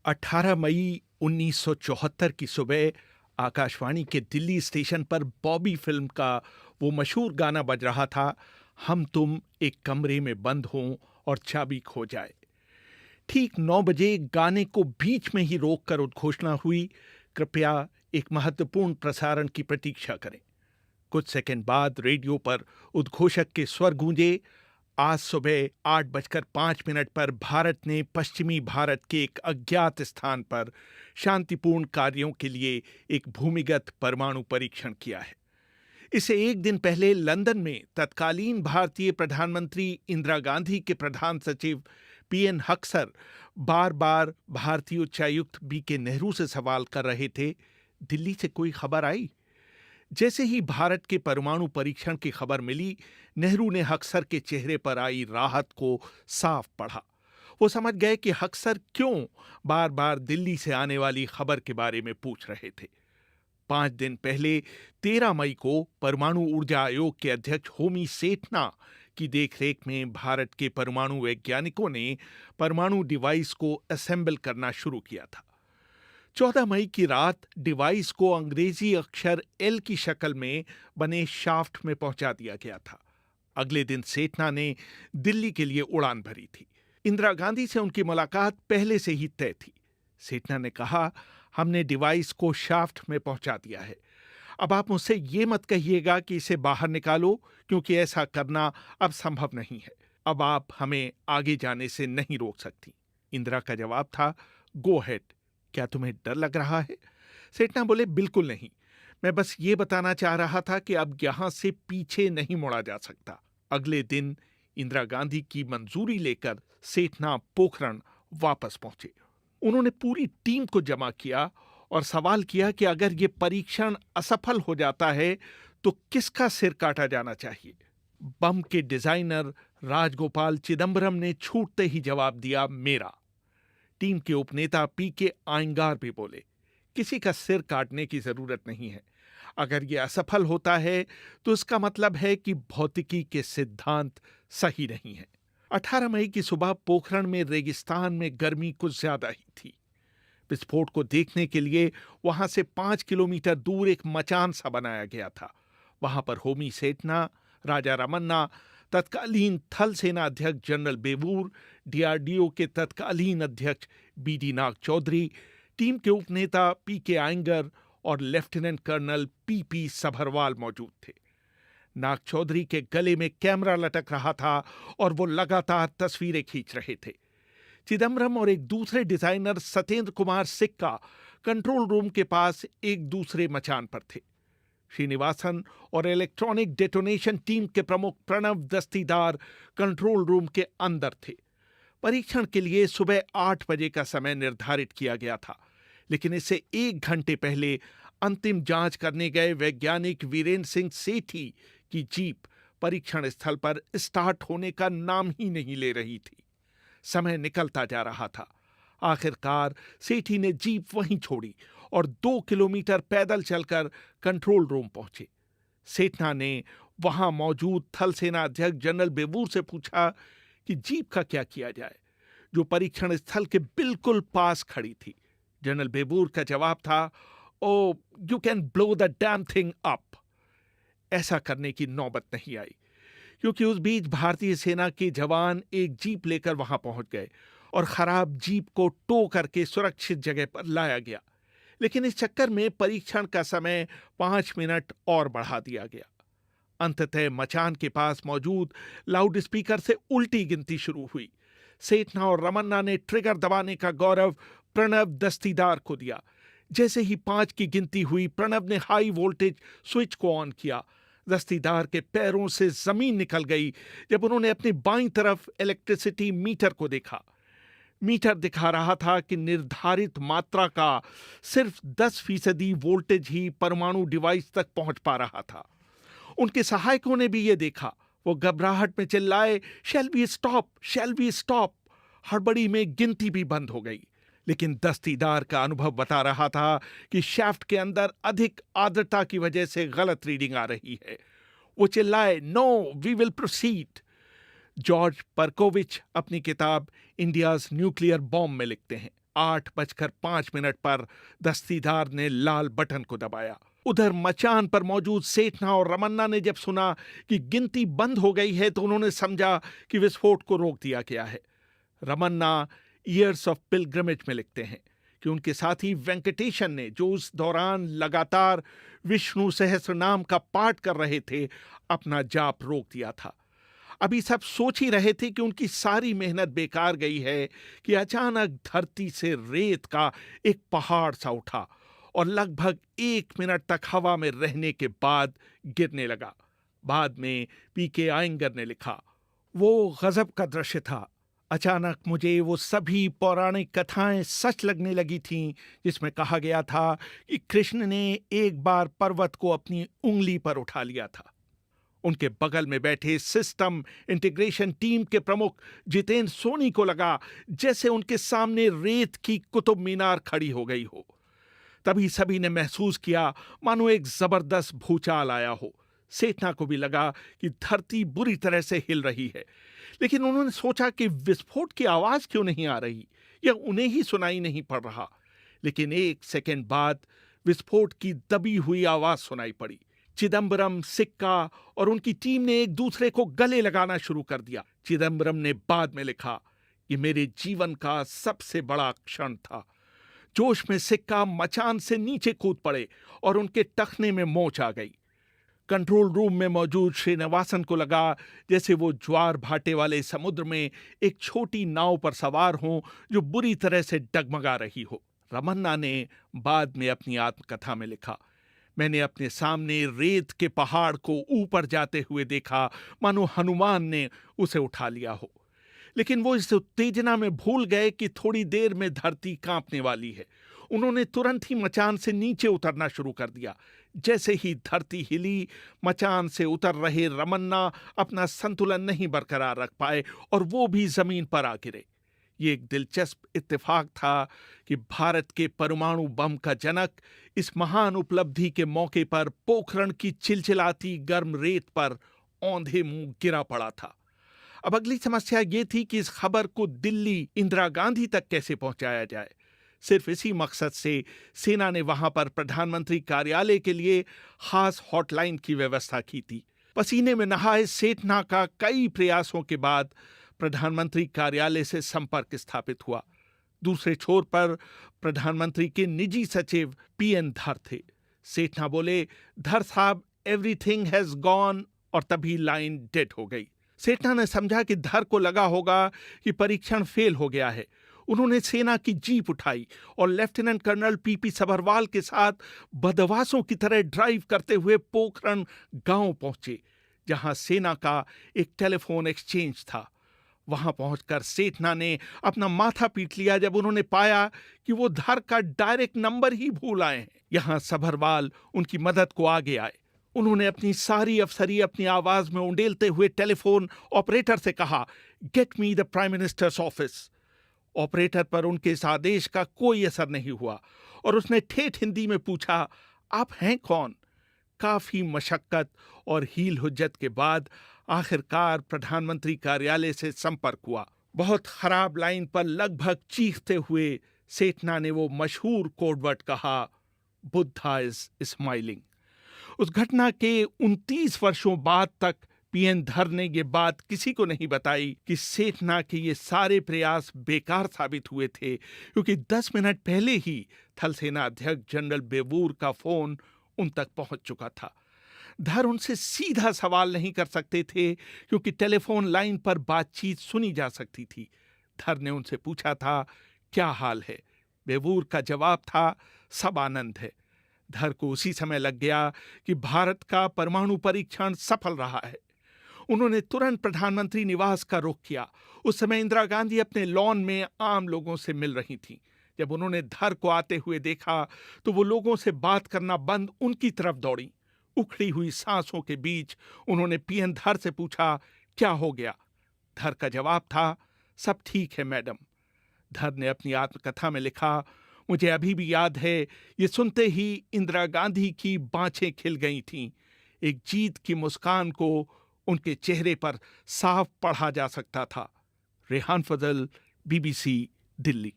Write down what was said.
18 मई 1974 की सुबह आकाशवाणी के दिल्ली स्टेशन पर बॉबी फिल्म का वो मशहूर गाना बज रहा था, हम तुम एक कमरे में बंद हों और चाबी खो जाए। ठीक 9 बजे गाने को बीच में ही रोककर उद्घोषणा हुई, कृपया एक महत्वपूर्ण प्रसारण की प्रतीक्षा करें। कुछ सेकंड बाद रेडियो पर उद्घोषक के स्वर गूंजे, आज सुबह 8:05 पर भारत ने पश्चिमी भारत के एक अज्ञात स्थान पर शांतिपूर्ण कार्यों के लिए एक भूमिगत परमाणु परीक्षण किया है। इससे एक दिन पहले लंदन में तत्कालीन भारतीय प्रधानमंत्री इंदिरा गांधी के प्रधान सचिव पीएन हक्सर बार बार भारतीय उच्चायुक्त बीके नेहरू से सवाल कर रहे थे, दिल्ली से कोई खबर आई? जैसे ही भारत के परमाणु परीक्षण की खबर मिली, नेहरू ने हक्सर के चेहरे पर आई राहत को साफ पढ़ा। वो समझ गए कि हक्सर क्यों बार बार दिल्ली से आने वाली खबर के बारे में पूछ रहे थे। 5 दिन पहले 13 मई को परमाणु ऊर्जा आयोग के अध्यक्ष होमी सेठना की देखरेख में भारत के परमाणु वैज्ञानिकों ने परमाणु डिवाइस को असेंबल करना शुरू किया था। 14 मई की रात डिवाइस को अंग्रेजी अक्षर एल की शक्ल में बने शाफ्ट में पहुंचा दिया गया था। अगले दिन सेठना ने दिल्ली के लिए उड़ान भरी थी। इंदिरा गांधी से उनकी मुलाकात पहले से ही तय थी। सेठना ने कहा, हमने डिवाइस को शाफ्ट में पहुंचा दिया है। अब आप मुझसे ये मत कहिएगा कि इसे बाहर निकालो, क्योंकि ऐसा करना अब संभव नहीं है। अब आप हमें आगे जाने से नहीं रोक सकती। इंदिरा का जवाब था, गो हेड। क्या तुम्हें डर लग रहा है? सेठना बोले, बिल्कुल नहीं। मैं बस ये बताना चाह रहा था कि अब यहां से पीछे नहीं मुड़ा जा सकता। अगले दिन इंदिरा गांधी की मंजूरी लेकर सेठना पोखरण वापस पहुंचे। उन्होंने पूरी टीम को जमा किया और सवाल किया कि अगर ये परीक्षण असफल हो जाता है तो किसका सिर काटा जाना चाहिए। बम के डिजाइनर राजगोपाल चिदंबरम ने छूटते ही जवाब दिया, मेरा। टीम के उपनेता पीके आयंगार भी बोले, किसी का सिर काटने की जरूरत नहीं है। अगर यह असफल होता है तो इसका मतलब है कि भौतिकी के सिद्धांत सही नहीं है। 18 मई की सुबह पोखरण में रेगिस्तान में गर्मी कुछ ज्यादा ही थी। विस्फोट को देखने के लिए वहां से 5 किलोमीटर दूर एक मचान सा बनाया गया था। वहां पर होमी सेठना, राजा रमन्ना, तत्कालीन थल सेना अध्यक्ष जनरल बेवूर, डीआरडीओ के तत्कालीन अध्यक्ष बीडी नाग चौधरी, टीम के उपनेता पीके आयंगर और लेफ्टिनेंट कर्नल पीपी सभरवाल मौजूद थे। नाग चौधरी के गले में कैमरा लटक रहा था और वो लगातार तस्वीरें खींच रहे थे। चिदंबरम और एक दूसरे डिजाइनर सत्येंद्र कुमार सिक्का कंट्रोल रूम के पास एक दूसरे मचान पर थे। श्रीनिवासन और इलेक्ट्रॉनिक डेटोनेशन टीम के प्रमुख प्रणव दस्तीदार कंट्रोल रूम के अंदर थे। परीक्षण के लिए सुबह 8 बजे का समय निर्धारित किया गया था, लेकिन इससे 1 घंटे पहले अंतिम जांच करने गए वैज्ञानिक वीरेंद्र सिंह सेठी की जीप परीक्षण स्थल पर स्टार्ट होने का नाम ही नहीं ले रही थी। समय निकलता जा रहा था। आखिरकार सेठी ने जीप वहीं छोड़ी और 2 किलोमीटर पैदल चलकर कंट्रोल रूम पहुंचे। सेठना ने वहां मौजूद थल सेना अध्यक्ष जनरल बेवूर से पूछा कि जीप का क्या किया जाए, जो परीक्षण स्थल के बिल्कुल पास खड़ी थी। जनरल बेवूर का जवाब था, oh, you can blow the damn thing up. ऐसा करने की नौबत नहीं आई, क्योंकि उस बीच भारतीय सेना के जवान एक जीप लेकर वहां पहुंच गए और खराब जीप को टो करके सुरक्षित जगह पर लाया गया। लेकिन इस चक्कर में परीक्षण का समय 5 मिनट और बढ़ा दिया गया। अंततः मचान के पास मौजूद लाउड स्पीकर से उल्टी गिनती शुरू हुई। सेठना और रमन्ना ने ट्रिगर दबाने का गौरव प्रणव दस्तीदार को दिया। जैसे ही 5 की गिनती हुई, प्रणव ने हाई वोल्टेज स्विच को ऑन किया। दस्तीदार के पैरों से जमीन निकल गई जब उन्होंने अपनी बाईं तरफ इलेक्ट्रिसिटी मीटर को देखा। मीटर दिखा रहा था कि निर्धारित मात्रा का सिर्फ 10% वोल्टेज ही परमाणु डिवाइस तक पहुंच पा रहा था। उनके सहायकों ने भी यह देखा। वो घबराहट में चिल्लाए, shall we stop, shall we stop. हड़बड़ी में गिनती भी बंद हो गई। लेकिन दस्तीदार का अनुभव बता रहा था कि शाफ्ट के अंदर अधिक आर्द्रता की वजह से गलत रीडिंग आ रही है। वो चिल्लाए, no, we will proceed. George Perkovich अपनी किताब इंडियाज न्यूक्लियर बॉम्ब में लिखते हैं, 8:05 पर दस्तीदार ने लाल बटन को दबाया। उधर मचान पर मौजूद सेठना और रमन्ना ने जब सुना कि गिनती बंद हो गई है तो उन्होंने समझा कि विस्फोट को रोक दिया गया है। रमन्ना ईयर्स ऑफ पिलग्रिमेज में लिखते हैं कि उनके साथी वेंकटेशन ने, जो उस दौरान लगातार विष्णु सहस्रनाम का पाठ कर रहे थे, अपना जाप रोक दिया था। अभी सब सोच ही रहे थे कि उनकी सारी मेहनत बेकार गई है कि अचानक धरती से रेत का एक पहाड़ सा उठा और लगभग 1 मिनट तक हवा में रहने के बाद गिरने लगा। बाद में पीके आयंगर ने लिखा, वो गजब का दृश्य था। अचानक मुझे वो सभी पौराणिक कथाएं सच लगने लगी थीं जिसमें कहा गया था कि कृष्ण ने एक बार पर्वत को अपनी उंगली पर उठा लिया था। उनके बगल में बैठे सिस्टम इंटीग्रेशन टीम के प्रमुख जितेंद्र सोनी को लगा जैसे उनके सामने रेत की कुतुब मीनार खड़ी हो गई हो। तभी सभी ने महसूस किया मानो एक जबरदस्त भूचाल आया हो। सेठना को भी लगा कि धरती बुरी तरह से हिल रही है, लेकिन उन्होंने सोचा कि विस्फोट की आवाज क्यों नहीं आ रही, या उन्हें ही सुनाई नहीं पड़ रहा। लेकिन 1 सेकंड बाद विस्फोट की दबी हुई आवाज सुनाई पड़ी। चिदम्बरम, सिक्का और उनकी टीम ने एक दूसरे को गले लगाना शुरू कर दिया। चिदम्बरम ने बाद में लिखा, ये मेरे जीवन का सबसे बड़ा क्षण था। जोश में सिक्का मचान से नीचे कूद पड़े और उनके टखने में मोच आ गई। कंट्रोल रूम में मौजूद श्रीनिवासन को लगा जैसे वो ज्वार भाटे वाले समुद्र में एक छोटी नाव पर सवार हों जो बुरी तरह से डगमगा रही हो। रमन्ना ने बाद में अपनी आत्मकथा में लिखा, मैंने अपने सामने रेत के पहाड़ को ऊपर जाते हुए देखा मानो हनुमान ने उसे उठा लिया हो। लेकिन वो इस उत्तेजना में भूल गए कि थोड़ी देर में धरती कांपने वाली है। उन्होंने तुरंत ही मचान से नीचे उतरना शुरू कर दिया। जैसे ही धरती हिली, मचान से उतर रहे रमन्ना अपना संतुलन नहीं बरकरार रख पाए और वो भी जमीन पर आ गिरे। ये एक दिलचस्प इत्तेफाक था कि भारत के परमाणु बम का जनक इस महान उपलब्धि के मौके पर पोखरण की चिलचिलाती गर्म रेत पर औंधे मुंह गिरा पड़ा था। अब अगली समस्या ये थी कि इस खबर को दिल्ली इंदिरा गांधी तक कैसे पहुंचाया जाए। सिर्फ इसी मकसद से सेना ने वहां पर प्रधानमंत्री कार्यालय के लिए खास हॉटलाइन की व्यवस्था की थी। पसीने में नहाए सेठना का कई प्रयासों के बाद प्रधानमंत्री कार्यालय से संपर्क स्थापित हुआ। दूसरे छोर पर प्रधानमंत्री के निजी सचिव पीएन धर थे। सेठना बोले, धर साहब, एवरीथिंग हैज गॉन, और तभी लाइन डेड हो गई। सेठना ने समझा कि धर को लगा होगा कि परीक्षण फेल हो गया है। उन्होंने सेना की जीप उठाई और लेफ्टिनेंट कर्नल पीपी सबरवाल के साथ बदमाशों की तरह ड्राइव करते हुए पोखरण गांव पहुंचे, जहां सेना का एक टेलीफोन एक्सचेंज था। वहां पहुंचकर सेठना ने अपना माथा पीट लिया जब उन्होंने पाया कि वो धर का डायरेक्ट नंबर ही भूल आए हैं। यहां सबरवाल उनकी मदद को आगे आए। उन्होंने अपनी सारी अफसरी अपनी आवाज में उंडेलते हुए टेलीफोन ऑपरेटर से कहा, get me the prime minister's office. Operator पर उनके इस आदेश का कोई असर नहीं हुआ और उसने ठेठ हिंदी में पूछा, आप हैं कौन? काफी मशक्कत और हील हुज्जत के बाद आखिरकार प्रधानमंत्री कार्यालय से संपर्क हुआ। बहुत खराब लाइन पर लगभग चीखते हुए सेठना ने वो मशहूर कोडवर्ड कहा, बुद्धा इज स्माइलिंग। उस घटना के 29 वर्षों बाद तक पीएन धर ने ये बात किसी को नहीं बताई कि सेठना के ये सारे प्रयास बेकार साबित हुए थे, क्योंकि 10 मिनट पहले ही थल सेना अध्यक्ष जनरल बेवूर का फोन उन तक पहुंच चुका था। धर उनसे सीधा सवाल नहीं कर सकते थे क्योंकि टेलीफोन लाइन पर बातचीत सुनी जा सकती थी। धर ने उनसे पूछा था, क्या हाल है? बेवूर का जवाब था, सब आनंद है। धर को उसी समय लग गया कि भारत का परमाणु परीक्षण सफल रहा है। उन्होंने तुरंत प्रधानमंत्री निवास का रुख किया। उस समय इंदिरा गांधी अपने लॉन में आम लोगों से मिल रही थीं। जब उन्होंने धर को आते हुए देखा तो वो लोगों से बात करना बंद उनकी तरफ दौड़ी। उखड़ी हुई सांसों के बीच उन्होंने पीएन धर से पूछा, क्या हो गया? धर का जवाब था, सब ठीक है मैडम। धर ने अपनी आत्मकथा में लिखा, मुझे अभी भी याद है, ये सुनते ही इंदिरा गांधी की बाँछें खिल गई थीं। एक जीत की मुस्कान को उनके चेहरे पर साफ पढ़ा जा सकता था। रेहान फजल, BBC, दिल्ली।